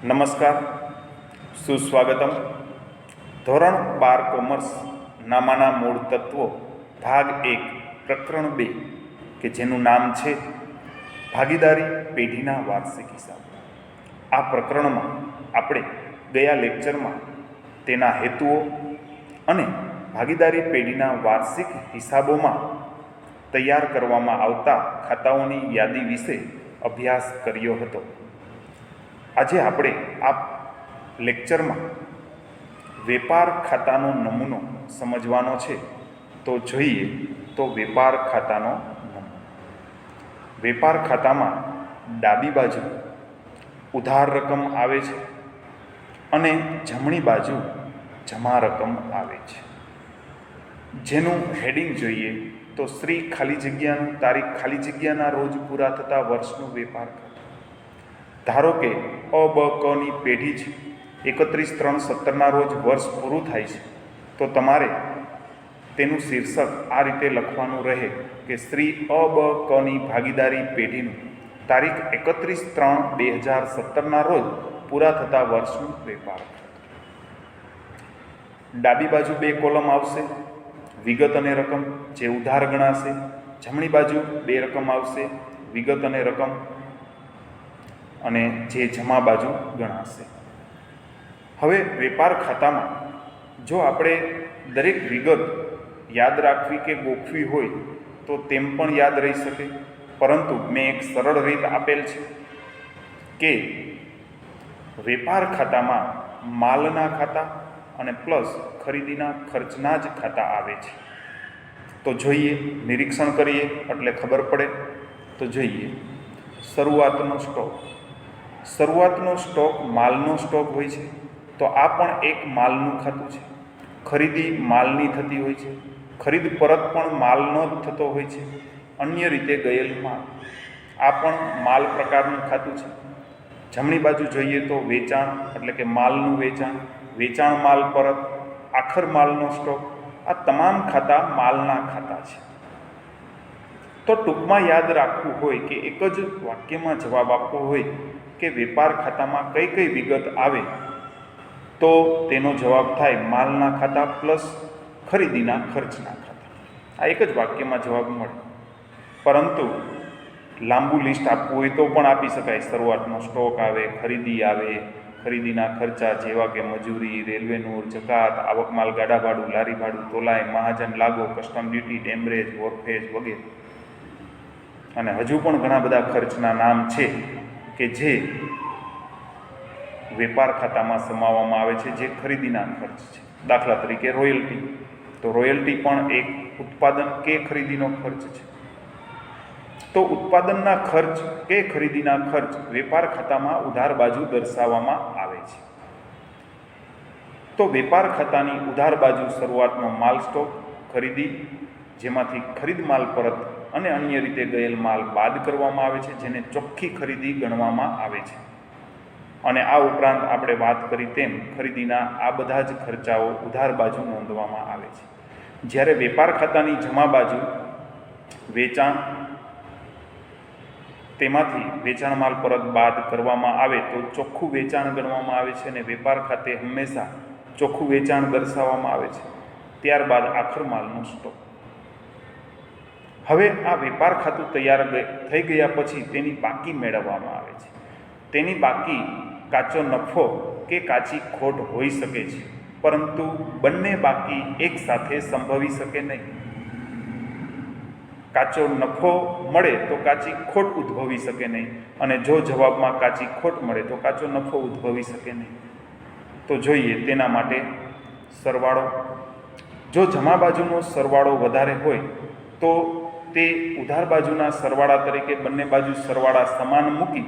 નમસ્કાર, સુસ્વાગતમ. ધોરણ 12 કોમર્સ નામાના મૂળ તત્વો ભાગ 1 પ્રકરણ 2 કે જેનું નામ છે ભાગીદારી પેઢીના વાર્ષિક હિસાબ. આ પ્રકરણમાં આપણે ગયા લેક્ચરમાં તેના હેતુઓ અને ભાગીદારી પેઢીના વાર્ષિક હિસાબોમાં તૈયાર કરવામાં આવતા ખાતાઓની યાદી વિશે અભ્યાસ કર્યો હતો. આજે આપણે આ લેક્ચરમાં વેપાર ખાતાનો નમૂનો સમજવાનો છે. તો જોઈએ તો વેપાર ખાતાનો નમૂનો. વેપાર ખાતામાં ડાબી બાજુ ઉધાર રકમ આવે છે અને જમણી બાજુ જમા રકમ આવે છે. જેનું હેડિંગ જોઈએ તો શ્રી ખાલી જગ્યાનું તારીખ ખાલી જગ્યાના રોજ પૂરા થતા વર્ષનું વેપાર ખાતું. ધારો કે અ બ કની પેઢી છે, 31/3/17 રોજ વર્ષ પૂરું થાય છે, તો તમારે તેનું શીર્ષક આ રીતે લખવાનું રહે કે શ્રી અ બ કની ભાગીદારી પેઢીનું તારીખ 31/3/2017 રોજ પૂરા થતા વર્ષનું વેપાર ખાતું. ડાબી બાજુ 2 કોલમ આવશે, વિગત અને રકમ જે ઉધાર ગણાશે. જમણી બાજુ 2 રકમ આવશે, વિગત અને રકમ અને જે જમા બાજુ ગણાશે. હવે વેપાર ખાતામાં જો આપણે દરેક વિગત યાદ રાખવી કે ગોખવી હોય તો તેમ પણ યાદ રહી શકે, પરંતુ મેં એક સરળ રીત આપેલ છે કે વેપાર ખાતામાં માલના ખાતા અને પ્લસ ખરીદીના ખર્ચના જ ખાતા આવે છે. તો જોઈએ, નિરીક્ષણ કરીએ એટલે ખબર પડે. તો જોઈએ, શરૂઆતનો સ્ટોક. શરૂઆતનો સ્ટોક માલનો સ્ટોક હોય છે, તો આ પણ એક માલનું ખાતું છે. ખરીદી માલની થતી હોય છે, ખરીદ પરત પણ માલનો જ થતો હોય છે. અન્ય રીતે ગયેલ માલ, આ પણ માલ પ્રકારનું ખાતું છે. જમણી બાજુ જોઈએ તો વેચાણ એટલે કે માલનું વેચાણ, વેચાણ માલ પરત, આખર માલનો સ્ટોક. આ તમામ ખાતા માલના ખાતા છે. તો ટૂંકમાં યાદ રાખવું હોય કે એક જ વાક્યમાં જવાબ આપવો હોય કે વેપાર ખાતામાં કઈ કઈ વિગત આવે, તો તેનો જવાબ થાય માલના ખાતા પ્લસ ખરીદીના ખર્ચના ખાતા. આ એક જ વાક્યમાં જવાબ મળે. પરંતુ લાંબુ લિસ્ટ આપવું હોય તો પણ આપી શકાય. શરૂઆતનો સ્ટોક આવે, ખરીદી આવે, ખરીદીના ખર્ચા જેવા કે મજૂરી, રેલવેનું જકાત, આવક માલ, ગાડા ભાડું, લારી ભાડું, તોલાઈ, મહાજન લાગો, કસ્ટમ ડ્યુટી, ડેમરેજ, વોરફેજ વગેરે. અને હજુ પણ ઘણા બધા ખર્ચના નામ છે કે જે વેપાર ખાતામાં સમાવવામાં આવે છે, જે ખરીદીના ખર્ચ છે. દાખલા તરીકે રોયલ્ટી. તો રોયલ્ટી પણ એક ઉત્પાદન કે ખરીદીનો ખર્ચ છે. તો ઉત્પાદનના ખર્ચ કે ખરીદીના ખર્ચ વેપાર ખાતામાં ઉધાર બાજુ દર્શાવવામાં આવે છે. તો વેપાર ખાતાની ઉધાર બાજુ શરૂઆતનો માલ સ્ટોક, ખરીદી, જેમાંથી ખરીદ માલ પરત અને અન્ય રીતે ગયેલ માલ બાદ કરવામાં આવે છે, જેને ચોખ્ખી ખરીદી ગણવામાં આવે છે. અને આ ઉપરાંત આપણે વાત કરી તેમ ખરીદીના આ બધા જ ખર્ચાઓ ઉધાર બાજુ નોંધવામાં આવે છે. જ્યારે વેપાર ખાતાની જમા બાજુ વેચાણ, તેમાંથી વેચાણ માલ પરત બાદ કરવામાં આવે તો ચોખ્ખું વેચાણ ગણવામાં આવે છે અને વેપાર ખાતે હંમેશા ચોખ્ખું વેચાણ દર્શાવવામાં આવે છે. ત્યારબાદ આખર માલનો સ્ટોક. હવે આ વેપાર ખાતું તૈયાર થઈ ગયા પછી તેની બાકી મેળવવામાં આવે છે. તેની બાકી કાચો નફો કે કાચી ખોટ હોઈ શકે છે, પરંતુ બંને બાકી એકસાથે સંભવી શકે નહીં. કાચો નફો મળે તો કાચી ખોટ ઉદ્ભવી શકે નહીં, અને જો જવાબમાં કાચી ખોટ મળે તો કાચો નફો ઉદ્ભવી શકે નહીં. તો જોઈએ તેના માટે સરવાળો. જો જમા બાજુનો સરવાળો વધારે હોય તો તે ઉધાર બાજુના સરવાળા તરીકે બંને બાજુ સરવાળા સમાન મૂકી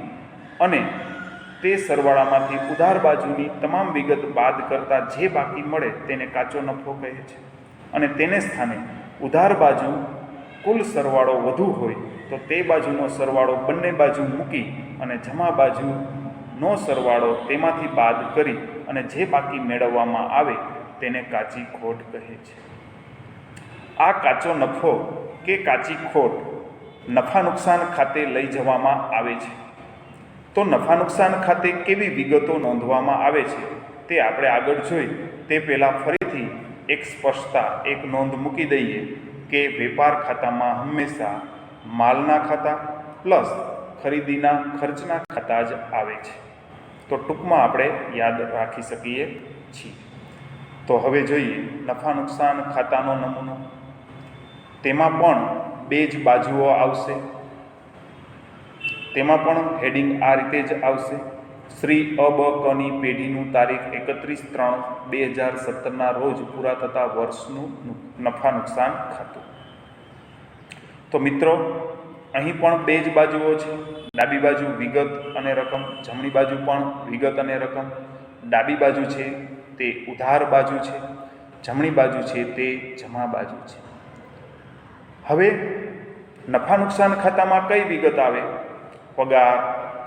અને તે સરવાળામાંથી ઉધાર બાજુની તમામ વિગત બાદ કરતાં જે બાકી મળે તેને કાચો નફો કહે છે. અને તેને સ્થાને ઉધાર બાજુ કુલ સરવાળો વધુ હોય તો તે બાજુનો સરવાળો બંને બાજુ મૂકી અને જમા બાજુનો સરવાળો તેમાંથી બાદ કરી અને જે બાકી મેળવવામાં આવે તેને કાચી ખોટ કહે છે. આ કાચો નફો કે કાચી ખોટ નફા નુકસાન ખાતે લઈ જવામાં આવે છે. તો નફા નુકસાન ખાતે કેવી વિગતો નોંધવામાં આવે છે તે આપણે આગળ જોઈ તે પહેલાં ફરીથી એક સ્પષ્ટતા, એક નોંધ મૂકી દઈએ કે વેપાર ખાતામાં હંમેશા માલના ખાતા પ્લસ ખરીદીના ખર્ચના ખાતા જ આવે છે. તો ટૂંકમાં આપણે યાદ રાખી શકીએ છીએ. તો હવે જોઈએ નફા નુકસાન ખાતાનો નમૂનો. તેમાં પણ બે જ બાજુઓ આવશે. તેમાં પણ હેડિંગ આ રીતે જ આવશે: શ્રી અબ કની પેઢીનું તારીખ 31/3/2017 રોજ પૂરા થતા વર્ષનું નફા નુકસાન ખાતું. તો મિત્રો, અહીં પણ બે જ બાજુઓ છે. ડાબી બાજુ વિગત અને રકમ, જમણી બાજુ પણ વિગત અને રકમ. ડાબી બાજુ છે તે ઉધાર બાજુ છે, જમણી બાજુ છે તે જમા બાજુ છે. હવે નફા નુકસાન ખાતામાં કઈ વિગત આવે? પગાર,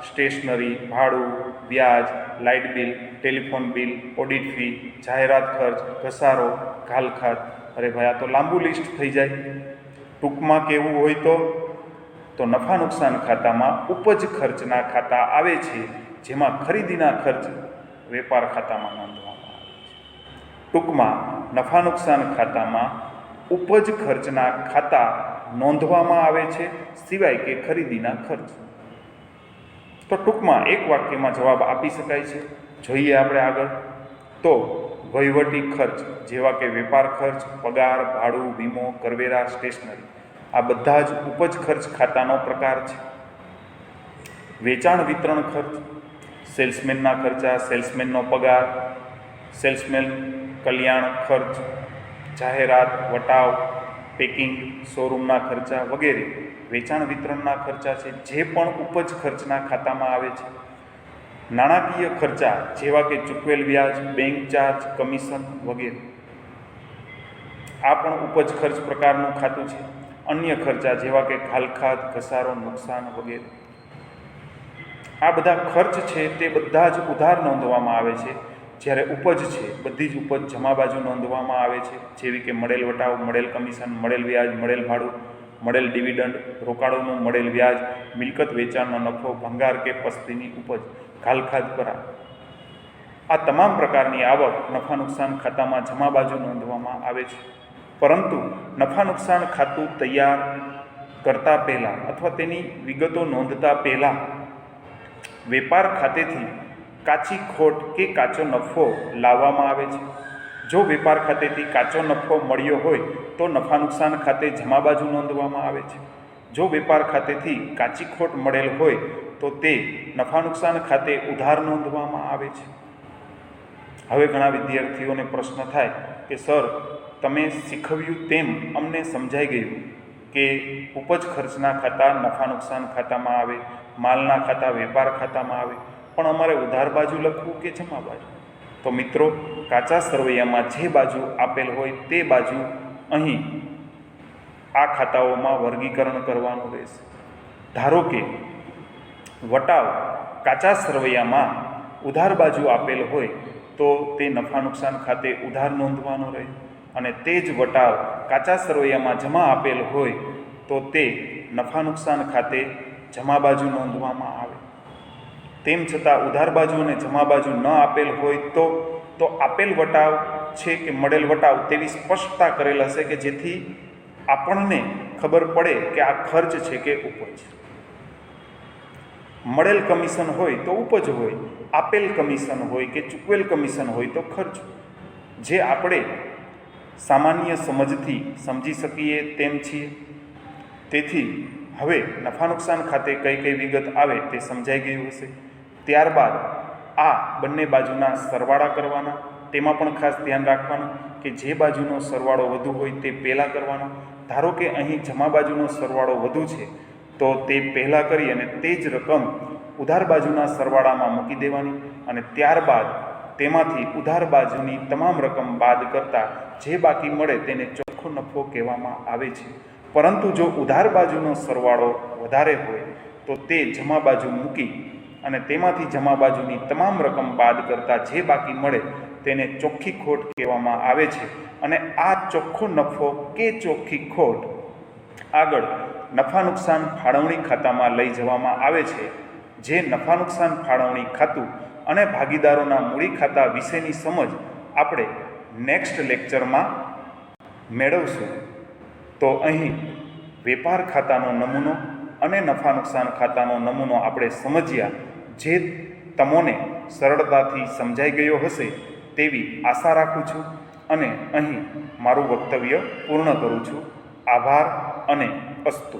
સ્ટેશનરી, ભાડું, વ્યાજ, light bill, telephone bill, audit fee, જાહેરાત ખર્ચ, ઘસારો, ઘાલખાત. અરે ભાઈ, આ તો લાંબુ લિસ્ટ થઈ જાય. ટૂંકમાં કહેવું હોય તો નફા નુકસાન ખાતામાં ઉપજ ખર્ચના ખાતા આવે છે, જેમાં ખરીદીના ખર્ચ વેપાર ખાતામાં નોંધવામાં આવે છે. ટૂંકમાં નફા નુકસાન ખાતામાં ઉપજ ખર્ચના ખાતા નોંધવામાં આવે છે, સિવાય કે ખરીદીના ખર્ચ. તો ટૂંકમાં એક વાક્યમાં જવાબ આપી શકાય છે. જોઈએ આપણે આગળ. તો વહીવટી ખર્ચ જેવા કે વેપાર ખર્ચ, પગાર, ભાડું, વીમો, કરવેરા, સ્ટેશનરી, આ બધા જ ઉપજ ખર્ચ ખાતાનો પ્રકાર છે. વેચાણ વિતરણ ખર્ચ, સેલ્સમેનના ખર્ચા, સેલ્સમેનનો પગાર, સેલ્સમેન કલ્યાણ ખર્ચ, જાહેરાત, વટાવ, પેકિંગ, શોરૂમના ખર્ચા વગેરે વેચાણ વિતરણના ખર્ચા છે, જે પણ ઉપજ ખર્ચના ખાતામાં આવે છે. નાણાકીય ખર્ચા જેવા કે ચૂકવેલ વ્યાજ, બેંક ચાર્જ, કમિશન વગેરે, આ પણ ઉપજ ખર્ચ પ્રકારનું ખાતું છે. અન્ય ખર્ચા જેવા કે ઘાલખાત, ઘસારો, નુકસાન વગેરે, આ બધા ખર્ચ છે તે બધા જ ઉધાર નોંધવામાં આવે છે. જ્યારે ઉપજ છે, બધી જ ઉપજ જમા બાજુ નોંધવામાં આવે છે, જેવી કે મળેલ વટાવ, મળેલ કમિશન, મળેલ વ્યાજ, મળેલ ભાડું, મળેલ ડિવિડન્ડ, રોકાણોનું મળેલ વ્યાજ, મિલકત વેચાણનો નફો, ભંગાર કે પસ્તીની ઉપજ, ઘાલખાત કરાર. આ તમામ પ્રકારની આવક નફા નુકસાન ખાતામાં જમા બાજુ નોંધવામાં આવે છે. પરંતુ નફા નુકસાન ખાતું તૈયાર કરતા પહેલાં અથવા તેની વિગતો નોંધતા પહેલાં વેપાર ખાતેથી કાચી ખોટ કે કાચો નફો લાવવામાં આવે છે. જો વેપાર ખાતેથી કાચો નફો મળ્યો હોય તો નફા નુકસાન ખાતે જમા બાજુ નોંધવામાં આવે છે. જો વેપાર ખાતેથી કાચી ખોટ મળેલ હોય તો તે નફા નુકસાન ખાતે ઉધાર નોંધવામાં આવે છે. હવે ઘણા વિદ્યાર્થીઓને પ્રશ્ન થાય કે સર, તમે શીખવ્યું તેમ અમને સમજાઈ ગયું કે ઉપજ ખર્ચના ખાતા નફા નુકસાન ખાતામાં આવે, માલના ખાતા વેપાર ખાતામાં આવે, પણ અમારે ઉધાર બાજુ લખવું કે જમા બાજુ? તો મિત્રો, કાચા સરવૈયામાં જે બાજુ આપેલ હોય તે બાજુ અહીં આ ખાતાઓમાં વર્ગીકરણ કરવાનું રહેશે. ધારો કે વટાવ કાચા સરવૈયામાં ઉધાર બાજુ આપેલ હોય તો તે નફા નુકસાન ખાતે ઉધાર નોંધવાનો રહે, અને તે જ વટાવ કાચા સરવૈયામાં જમા આપેલ હોય તો તે નફા નુકસાન ખાતે જમા બાજુ નોંધવામાં આવે. તેમ છતાં ઉધાર બાજુ અને જમા બાજુ ન આપેલ હોય તો આપેલ વટાવ છે કે મળેલ વટાવ તેવી સ્પષ્ટતા કરેલ હશે કે જેથી આપણને ખબર પડે કે આ ખર્ચ છે કે ઉપજ. મળેલ કમિશન હોય તો ઉપજ હોય, આપેલ કમિશન હોય કે ચૂકવેલ કમિશન હોય તો ખર્ચ. જે આપણે સામાન્ય સમજથી સમજી શકીએ તેમ છીએ. તેથી હવે નફા નુકસાન ખાતે કઈ કઈ વિગત આવે તે સમજાઈ ગયું હશે. ત્યારબાદ આ બંને બાજુના સરવાળા કરવાના. તેમાં પણ ખાસ ધ્યાન રાખવાનું કે જે બાજુનો સરવાળો વધુ હોય તે પહેલાં કરવાનો. ધારો કે અહીં જમા બાજુનો સરવાળો વધુ છે તો તે પહેલાં કરી અને તે જ રકમ ઉધાર બાજુના સરવાળામાં મૂકી દેવાની અને ત્યારબાદ તેમાંથી ઉધાર બાજુની તમામ રકમ બાદ કરતાં જે બાકી મળે તેને ચોખ્ખો નફો કહેવામાં આવે છે. પરંતુ જો ઉધાર બાજુનો સરવાળો વધારે હોય તો તે જમા બાજુ મૂકી અને તેમાંથી જમા બાજુની તમામ રકમ બાદ કરતાં જે બાકી મળે તેને ચોખ્ખી ખોટ કહેવામાં આવે છે. અને આ ચોખ્ખો નફો કે ચોખ્ખી ખોટ આગળ નફા નુકસાન ફાળવણી ખાતામાં લઈ જવામાં આવે છે. જે નફા નુકસાન ફાળવણી ખાતું અને ભાગીદારોના મૂડી ખાતા વિશેની સમજ આપણે નેક્સ્ટ લેક્ચરમાં મેળવશું. તો અહીં વેપાર ખાતાનો નમૂનો અને નફા નુકસાન ખાતાનો નમૂનો આપણે સમજ્યા, જે તમને સરળતાથી સમજાઈ ગયો હશે તેવી આશા રાખું છું અને અહીં મારું વક્તવ્ય પૂર્ણ કરું છું. આભાર અને અસ્તુ.